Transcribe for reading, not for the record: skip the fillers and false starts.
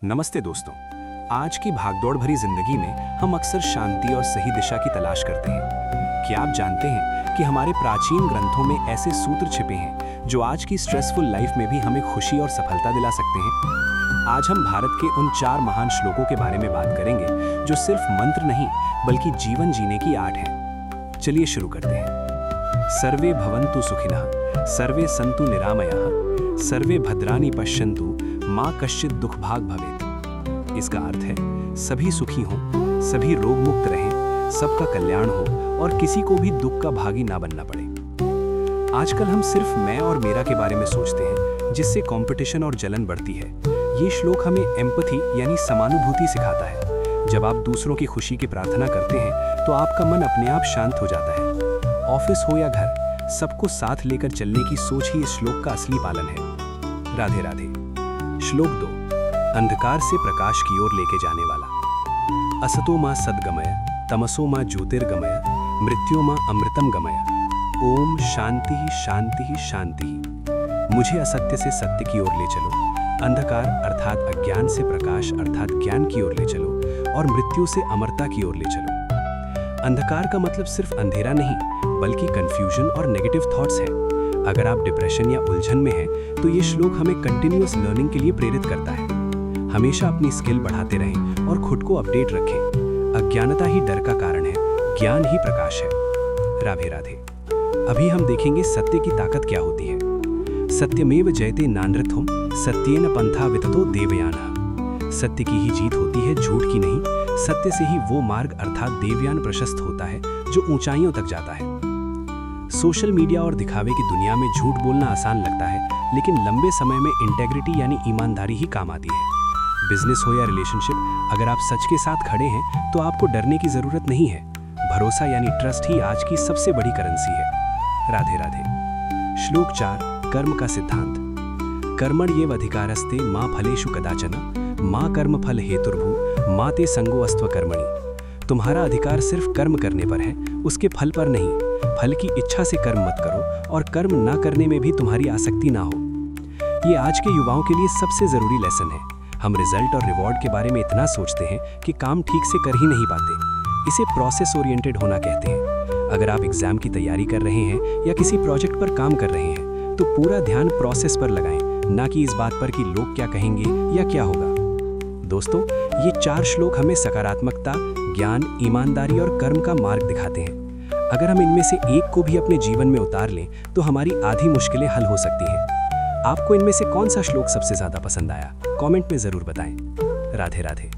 नमस्ते दोस्तों। आज की भागदौड़ भरी जिंदगी में हम अक्सर शांति और सही दिशा की तलाश करते हैं। क्या आप जानते हैं कि हमारे प्राचीन ग्रंथों में ऐसे सूत्र छिपे हैं जो आज की स्ट्रेसफुल लाइफ में भी हमें खुशी और सफलता दिला सकते हैं? आज हम भारत के उन 4 महान श्लोकों के बारे में बात करेंगे जो सिर्फ मंत्र नहीं बल्कि जीवन जीने की आर्ट है। चलिए शुरू करते हैं। सर्वे भवन्तु सुखिनः, सर्वे सन्तु निरामयाः, सर्वे भद्राणि पश्यन्तु, माँ कश्चित दुख भाग भवेत्। इसका अर्थ है सभी सुखी हों, सभी रोग मुक्त रहें, सबका कल्याण हो और किसी को भी दुख का भागी ना बनना पड़े। आजकल हम सिर्फ मैं और मेरा के बारे में सोचते हैं, जिससे कंपटीशन और जलन बढ़ती है। ये श्लोक हमें एम्पैथी यानी समानुभूति सिखाता है। जब आप दूसरों की खुशी की प्रार्थना करते हैं तो आपका मन अपने आप शांत हो जाता है। ऑफिस हो या घर, सबको साथ लेकर चलने की सोच ही इस श्लोक का असली पालन है। राधे राधे। श्लोक 2, अंधकार से प्रकाश की ओर लेके जाने वाला। असतो मां सद्गमय, तमसो मां ज्योतिर्गमय, मृत्यो मां अमृतम गमय। ओम शांति शांति शांति। मुझे असत्य से सत्य की ओर ले चलो, अंधकार अर्थात अज्ञान से प्रकाश अर्थात ज्ञान की ओर ले चलो और मृत्यु से अमरता की ओर ले चलो। अंधकार का मतलब सिर्फ अंधेरा नहीं बल्कि कंफ्यूजन और नेगेटिव थॉट्स है। अगर आप डिप्रेशन या उलझन में हैं तो ये श्लोक हमें कंटिन्यूअस लर्निंग के लिए प्रेरित करता है। हमेशा अपनी स्किल बढ़ाते रहें और खुद को अपडेट रखें। अज्ञानता ही डर का कारण है, ज्ञान ही प्रकाश है। राधे राधे। अभी हम देखेंगे सत्य की ताकत क्या होती है। सत्यमेव जयते नानृतहुम, सत्येन पंथा विततो देवयानः। सत्य की ही जीत होती है, झूठ की नहीं। सत्य से ही वो मार्ग अर्थात देवयान प्रशस्त होता है जो ऊंचाइयों तक जाता है। सोशल मीडिया और दिखावे की दुनिया में झूठ बोलना आसान लगता है, लेकिन लंबे समय में इंटेग्रिटी यानी ईमानदारी ही काम आती है। बिजनेस हो या रिलेशनशिप, अगर आप सच के साथ खड़े हैं तो आपको डरने की जरूरत नहीं है। भरोसा यानी ट्रस्ट ही आज की सबसे बड़ी करेंसी है। राधे राधे। श्लोक 4, कर्म का सिद्धांत। कर्मण्येव अधिकारस्ते मां फलेषु कदाचन, मां कर्म फल हेतुर्भु, मां ते संगो अस्त्व कर्मणि। तुम्हारा अधिकार सिर्फ कर्म करने पर है, उसके फल पर नहीं। फल की इच्छा से कर्म मत करो और कर्म ना करने में भी तुम्हारी आसक्ति ना हो। ये आज के युवाओं के लिए सबसे जरूरी लेसन है। हम रिजल्ट और रिवॉर्ड के बारे में इतना सोचते हैं कि काम ठीक से कर ही नहीं पाते। इसे प्रोसेस ओरिएंटेड होना कहते हैं। अगर आप एग्जाम की तैयारी कर रहे हैं या किसी प्रोजेक्ट पर काम कर रहे हैं तो पूरा ध्यान प्रोसेस पर लगाएं, ना कि इस बात पर कि लोग क्या कहेंगे या क्या होगा। दोस्तों, ये 4 श्लोक हमें सकारात्मकता, ज्ञान, ईमानदारी और कर्म का मार्ग दिखाते हैं। अगर हम इनमें से एक को भी अपने जीवन में उतार लें तो हमारी आधी मुश्किलें हल हो सकती हैं। आपको इनमें से कौन सा श्लोक सबसे ज्यादा पसंद आया? कमेंट में जरूर बताएं। राधे राधे।